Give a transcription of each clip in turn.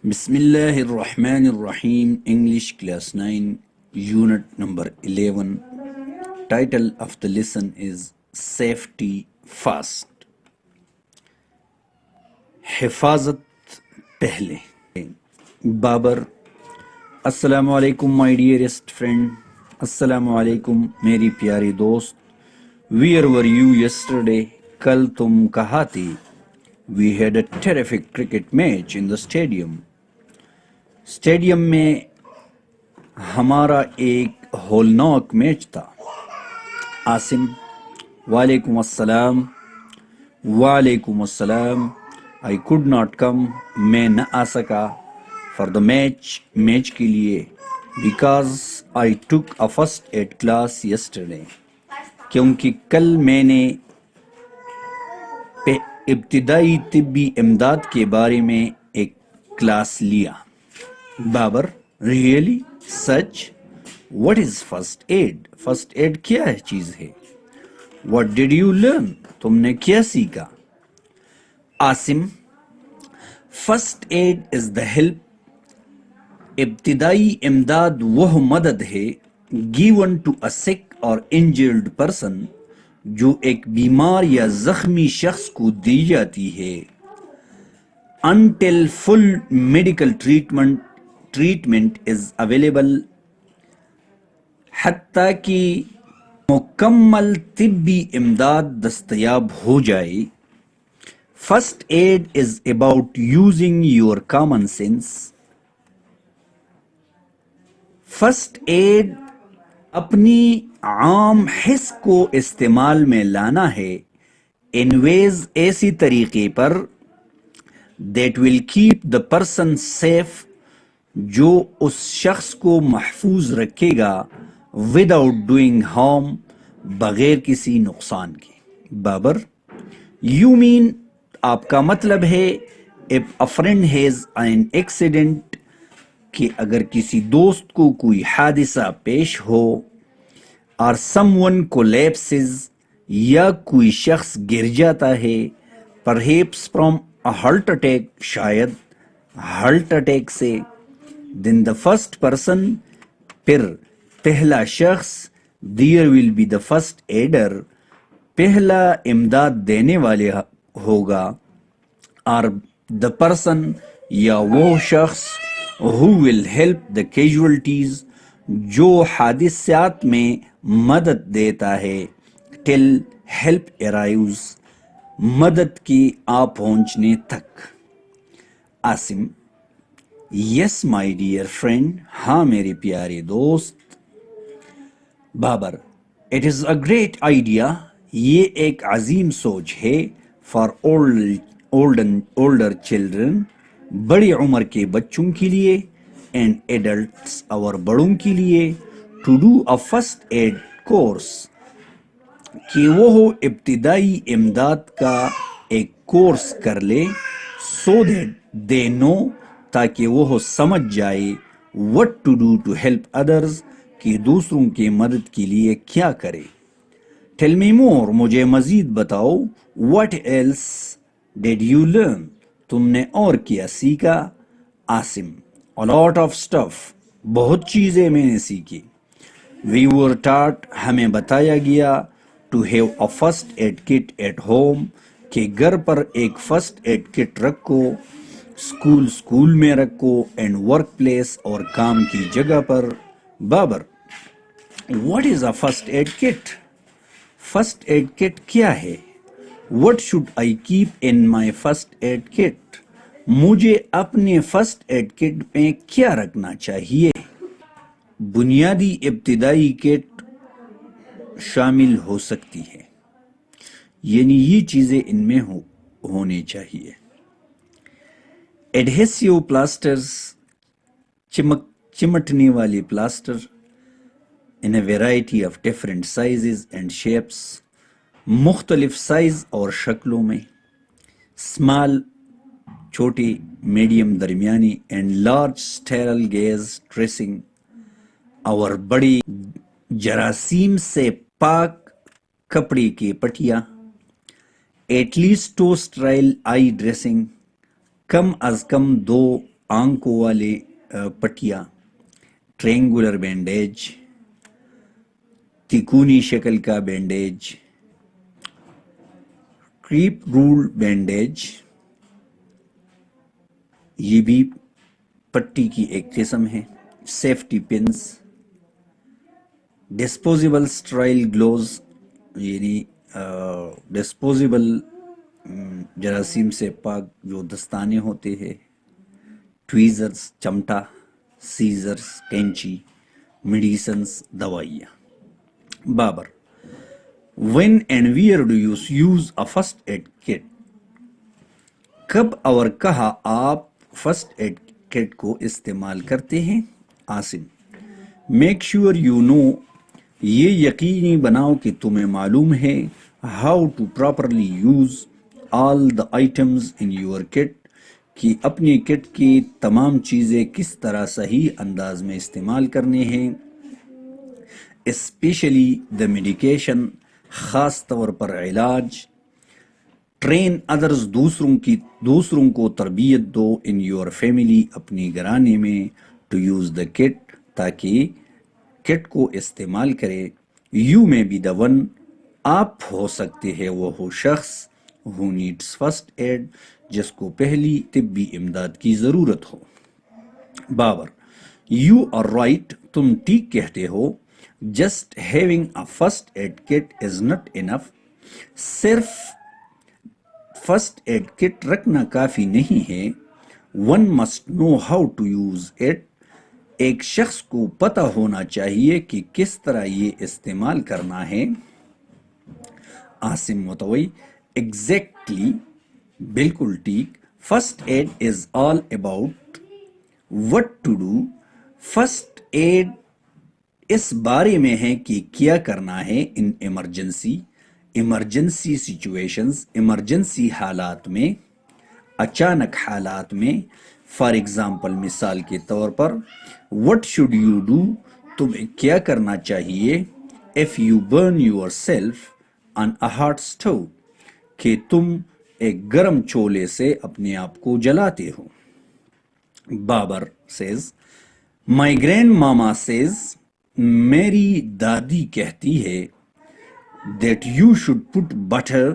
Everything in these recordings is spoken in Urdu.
بسم اللہ الرحمن الرحیم English class 9 unit number 11 title of the lesson is safety first. حفاظت پہلے. بابر: السلام علیکم مائی ڈیئرسٹ فرینڈ. السلام علیکم میری پیاری دوست. Where were you yesterday? کل تم کہاں تھی؟ We had a terrific cricket match in the stadium. Stadium میں ہمارا ایک ہولناک میچ تھا. عاصم: وعلیکم السلام. وعلیکم السلام. I could not come. میں نہ آ سکا. For the match. میچ کے لیے. Because I took a first aid class yesterday. کیونکہ کل میں نے ابتدائی طبی امداد کے بارے میں ایک کلاس لیا. Babar: really? Such? What is first aid? First aid کیا ہے چیز ہے؟ What did you learn? تم نے کیا سیکھا؟ Asim: first aid is the help. ابتدائی امداد وہ مدد ہے گیون ٹو اے سک اور انجرڈ پرسن جو ایک بیمار یا زخمی شخص کو دی جاتی ہے until full medical treatment is available. حتیٰ کہ مکمل طبی امداد دستیاب ہو جائے. First aid is about using your common sense. First aid اپنی عام حس کو استعمال میں لانا ہے in ways ایسی طریقے پر that will keep the person safe جو اس شخص کو محفوظ رکھے گا without doing harm بغیر کسی نقصان کے. بابر: you mean آپ کا مطلب ہے if a friend has an accident کہ اگر کسی دوست کو کوئی حادثہ پیش ہو or someone collapses یا کوئی شخص گر جاتا ہے perhaps from a heart attack شاید ہارٹ اٹیک سے then the first person پھر پہلا شخص there will be the first aider پہلا امداد دینے والے ہوگا or the person یا وہ شخص who will help the casualties جو حادثات میں مدد دیتا ہے till help arrives مدد کی آ پہنچنے تک. عاصم: یس مائی ڈیئر فرینڈ ہاں میرے پیارے دوست. Babar: it is a great idea یہ ایک عظیم سوچ ہے فار اولڈر چلڈرن بڑی عمر کے بچوں کے لیے اینڈ ایڈلٹس اور بڑوں کے لیے to do a first aid course کہ وہ ابتدائی امداد کا ایک کورس کر لے سو دیٹ دے نو تاکہ وہ سمجھ جائے what to do to help others کہ دوسروں کی مدد کے لیے کیا کرے. Tell me more مجھے مزید بتاؤ. What else did you learn تم نے اور کیا سیکھا؟ Asim: A lot of stuff بہت چیزیں میں نے سیکھی. We were taught ہمیں بتایا گیا to have a first aid kit at home کہ گھر پر ایک فرسٹ ایڈ کٹ رکھو. اسکول میں رکھو اینڈ ورک پلیس اور کام کی جگہ پر. Babar: what is a first aid kit? First aid kit کیا ہے؟ What should I keep in my first aid kit مجھے اپنے فرسٹ ایڈ کٹ میں کیا رکھنا چاہیے؟ بنیادی ابتدائی کٹ شامل ہو سکتی ہے یعنی یہ چیزیں ان میں ہونے چاہیے. ایڈہیسیو پلاسٹرز چمٹنے والے plaster in a variety of different sizes and shapes مختلف سائز اور شکلوں میں. اسمال چھوٹی، میڈیم درمیانی and large sterile gauze dressing اور بڑی جراثیم سے پاک کپڑے کی پٹیاں. At least 2 sterile eye dressing کم از کم 2 آنکھوں والے پٹیاں، ٹرینگولر بینڈیج، تکونی شکل کا بینڈیج، کریپ رول بینڈیج، یہ بھی پٹی کی ایک قسم ہے، safety pins, disposable sterile gloves یعنی ڈسپوزیبل جراثیم سے پاک جو دستانے ہوتے ہیں، ٹویزرز چمٹا، سیزرز کینچی، میڈیسنز دوائیاں۔ Babar when and where do you use a first aid kit؟ کب اور کہاں آپ فرسٹ ایڈ کٹ کو استعمال کرتے ہیں؟ Asim make sure you know, یہ یقینی بناؤ کہ تمہیں معلوم ہے، how to properly use all the items in your kit, کہ اپنی کٹ کی تمام چیزیں کس طرح صحیح انداز میں استعمال کرنے ہیں، اسپیشلی دا میڈیکیشن، خاص طور پر علاج، ٹرین ادرز، دوسروں کو تربیت دو، ان یور فیملی، اپنی گھرانے میں، ٹو یوز دا کٹ، تاکہ کٹ کو استعمال کرے، یو میں بی دا ون، آپ ہو سکتے ہیں وہ شخص، ہو نیڈس فرسٹ ایڈ، جس کو پہلی طبی امداد کی ضرورت ہو۔ بابر یو آر رائٹ، تم ٹھیک کہتے ہو، just having a first aid kit is not enough, صرف فرسٹ ایڈ کٹ رکھنا کافی نہیں ہے، one must know how to use it, ایک شخص کو پتہ ہونا چاہیے کہ کس طرح یہ استعمال کرنا ہے۔ عاصم متوئی ایگزیکٹلی، بالکل ٹھیک، first aid is all about what to do, first aid اس بارے میں ہے کہ کیا کرنا ہے، ان ایمرجنسی سچویشنز، ایمرجنسی حالات میں، اچانک حالات میں، فار ایگزامپل مثال کے طور پر، وٹ شوڈ یو ڈو، تمہیں کیا کرنا چاہیے، if you burn yourself on a hot stove, کہ تم ایک گرم چولہے سے اپنے آپ کو جلاتے ہو۔ Babar says my grand mama says, میری دادی کہتی ہے، that you should put butter,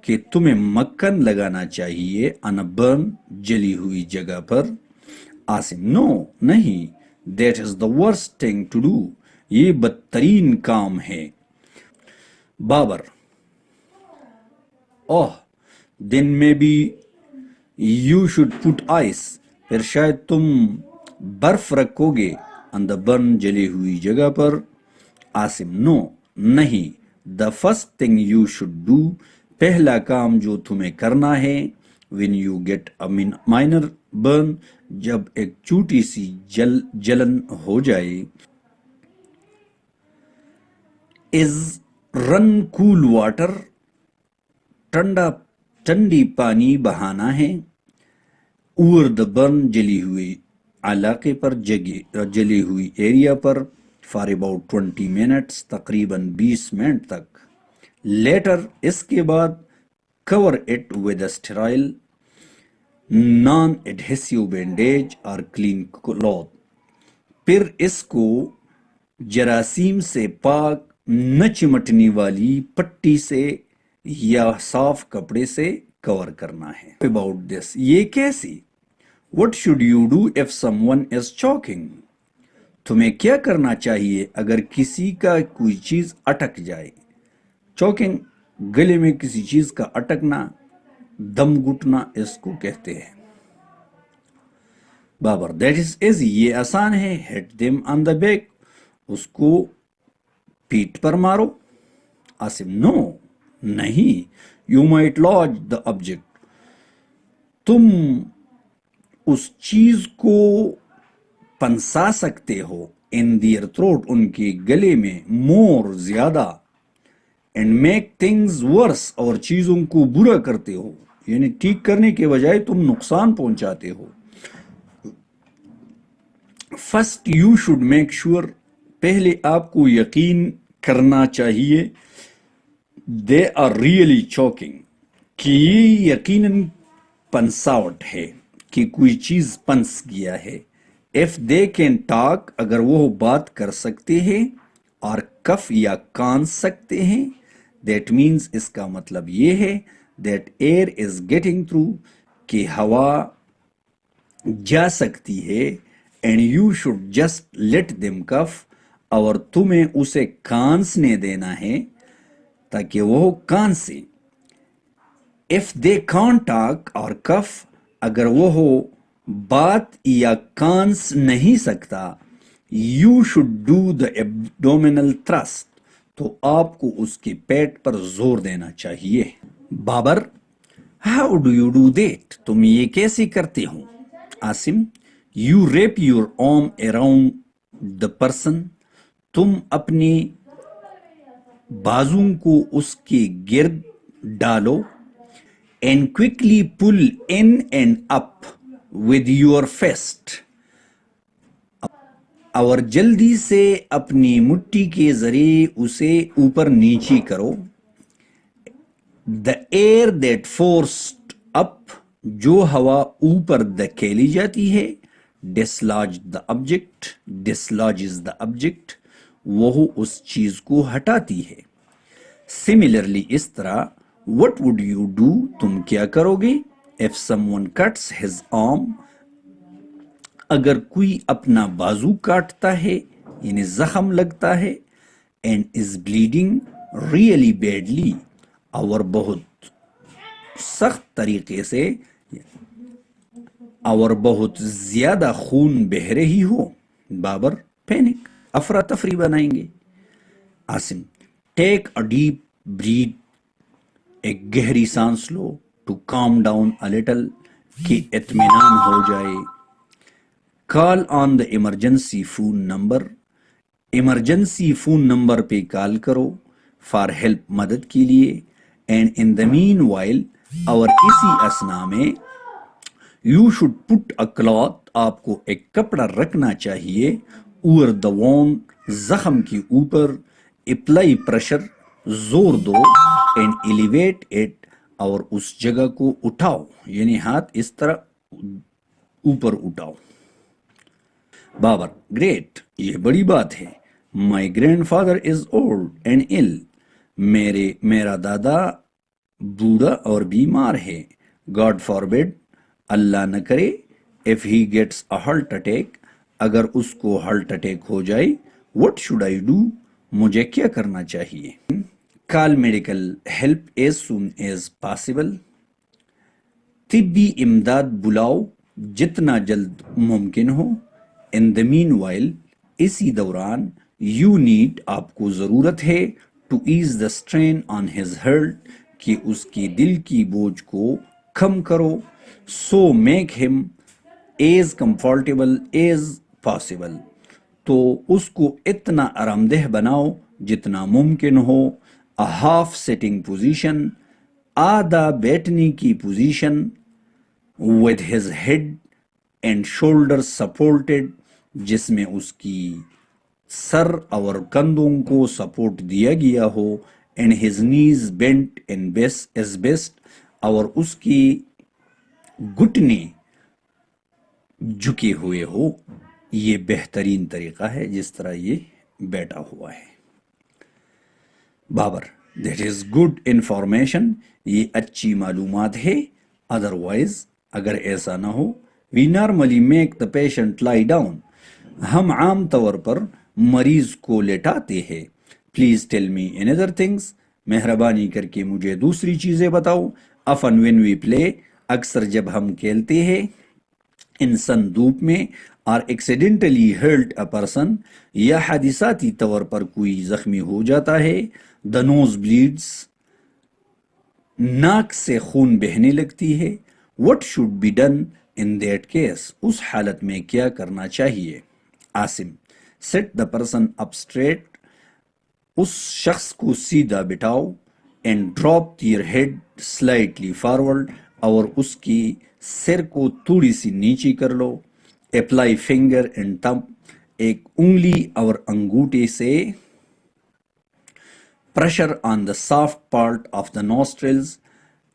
کہ تمہیں مکھن لگانا چاہیے، آن اے برن، جلی ہوئی جگہ پر۔ عاصم نو، نہیں، that is the worst thing to do, یہ بدترین کام ہے۔ Babar oh, then maybe you should put ice, پھر شاید تم برف رکھو گے، آن دا برن، جلی ہوئی جگہ پر۔ عاصم نو، نہیں، the first thing you should do, پہلا کام جو تمہیں کرنا ہے، when you get a minor burn, جب ایک چھوٹی سی جلن ہو جائے، از رن کول واٹر، ٹھنڈی پانی بہانا ہے، اوور دا برن، جلی ہوئی علاقے پر، جلی ہوئی ایریا پر، فار اباؤٹ 20 منٹس، تقریباً 20 منٹ تک، لیٹر، اس کے بعد، cover it with a sterile non adhesive bandage اور کلین کلوتھ، پھر اس کو جراثیم سے پاک نہ چمٹنے والی پٹی سے یا صاف کپڑے سے کور کرنا ہے۔ اباؤٹ دس، یہ کیسی، what should you do if some one is choking, تمہیں کیا کرنا چاہیے اگر کسی کا کوئی چیز اٹک جائے، چوکنگ، گلے میں کسی چیز کا اٹکنا، دم گھٹنا، اس کو کہتے ہیں۔ بابر دیٹ از ایزی، یہ آسان ہے، ہٹ دیم آن دا بیک، اس کو پیٹ پر مارو۔ عاصم نو، نہیں، you might lodge the object, تم اس چیز کو پنسا سکتے ہو، ان دیئر تھروٹ، ان کے گلے میں، مور، زیادہ، اینڈ میک تھنگز ورس، اور چیزوں کو برا کرتے ہو، یعنی ٹھیک کرنے کے بجائے تم نقصان پہنچاتے ہو۔ First you should make sure, پہلے آپ کو یقین کرنا چاہیے، دے آر ریئلی چوکنگ، کہ یہ یقیناً پنساوٹ ہے، کہ کوئی چیز پنس گیا ہے. if they can talk اگر وہ بات کر سکتے ہیں اور کف یا کان سکتے ہیں that means اس کا مطلب یہ ہے that air is getting through کہ ہوا جا سکتی ہے and you should just let them cough اور تمہیں اسے کانسنے دینا ہے تاکہ وہ کانسے. if they can't talk اور کف اگر وہ بات یا کانس نہیں سکتا you should do the abdominal thrust تو آپ کو اس کے پیٹ پر زور دینا چاہیے. Babar how do you do that تم یہ کیسے کرتے ہو؟ Asim you wrap your arm around the person تم اپنے بازوں کو اس کے گرد ڈالو and quickly pull in and up with your fist اور جلدی سے اپنی مٹھی کے ذریعے اسے اوپر نیچی کرو. the air that forced up جو ہوا اوپر دھکیلی جاتی ہے dislodge the object dislodges the object وہ اس چیز کو ہٹاتی ہے. similarly اس طرح what would you do تم کیا کرو گے if someone cuts his arm اگر کوئی اپنا بازو کاٹتا ہے یعنی زخم لگتا ہے and is bleeding really badly اور بہت سخت طریقے سے اور بہت زیادہ خون بہہ رہی ہو. بابر پینک افراتفری بنائیں گے. Asim take a deep breath ایک گہری سانس لو to calm down a little کہ اطمینان ہو جائے. Call on the emergency phone number emergency phone number پہ کال کرو فار ہیلپ مدد کے لیے. And in the main while اور اسی اسنا میں you should put a cloth آپ کو ایک کپڑا رکھنا چاہیے اوور دا وونڈ زخم کے اوپر. اپلائی پریشر زور دو اینڈ ایلیویٹ اٹ اور اس جگہ کو اٹھاؤ یعنی ہاتھ اس طرح اوپر اٹھاؤ. بابر گریٹ یہ بڑی بات ہے. My grandfather is old and ill میرا دادا بوڑھا اور بیمار ہے. گاڈ فاربڈ اللہ نہ کرے if he gets a heart attack اگر اس کو ہارٹ اٹیک ہو جائے what should I do مجھے کیا کرنا چاہیے. Call medical help as soon as possible طبی امداد بلاؤ جتنا جلد ممکن ہو. in the meanwhile اسی دوران you need آپ کو ضرورت ہے to ease the strain on his heart کہ اس کی دل کی بوجھ کو کم کرو. so make him as comfortable as possible تو اس کو اتنا آرام دہ بناؤ جتنا ممکن ہو. a half sitting position آدھا بیٹھنے کی position with his head and shoulders supported جس میں اس کی سر اور کندھوں کو سپورٹ دیا گیا ہو and his knees bent and best as best اور اس کی گھٹنے جھکے ہوئے ہو. یہ بہترین طریقہ ہے جس طرح یہ بیٹھا ہوا ہے. Babar that is good information یہ اچھی معلومات ہے. otherwise اگر ایسا نہ ہو we normally make the patient lie down ہم عام طور پر مریض کو لٹاتے ہیں. please tell me another things مہربانی کر کے مجھے دوسری چیزیں بتاؤ. often when we play اکثر جب ہم کھیلتے ہیں انسان دھوپ میں اور ایکسیڈنٹلی ہرٹ اے پرسن یا حادثاتی طور پر کوئی زخمی ہو جاتا ہے. the nose bleeds ناک سے خون بہنے لگتی ہے. what should be done in that case اس حالت میں کیا کرنا چاہیے. Asim sit the person up straight اس شخص کو سیدھا بٹھاؤ and drop your head slightly forward اور اس کی سر کو تھوڑی سی نیچی کر لو. apply finger and thumb ایک انگلی اور انگوٹھے سے pressure on the soft part of the nostrils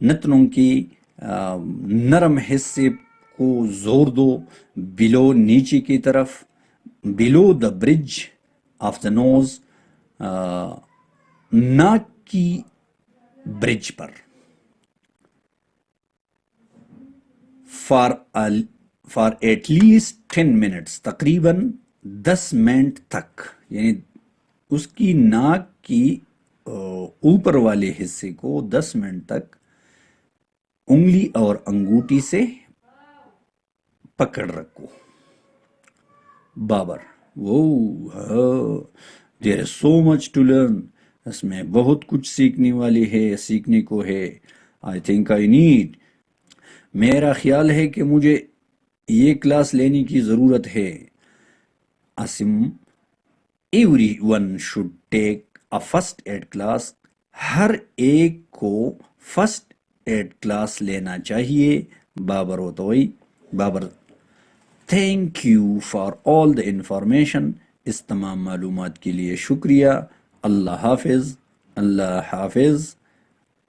نتنوں کی نرم حصے کو زور دو. بلو نیچے کی طرف. بلو دا برج آف دا نوز ناک کی برج پر. فار ایٹ لیسٹ 10 منٹس تقریباً 10 منٹ تک، یعنی اس کی ناک کی اوپر والے حصے کو 10 منٹ تک انگلی اور انگوٹھی سے پکڑ رکھو. بابر دیر از سو مچ ٹو لرن. اس میں بہت کچھ سیکھنے کو ہے. I think I need. میرا خیال ہے کہ مجھے یہ کلاس لینے کی ضرورت ہے. Asim everyone should take a first aid class. ہر ایک کو فرسٹ ایڈ کلاس لینا چاہیے. بابر ہوتوئی. Babar thank you for all the information. اس تمام معلومات کے لیے شکریہ. اللہ حافظ. اللہ حافظ.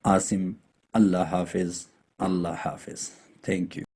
عاصم اللہ حافظ. اللہ حافظ. Thank you.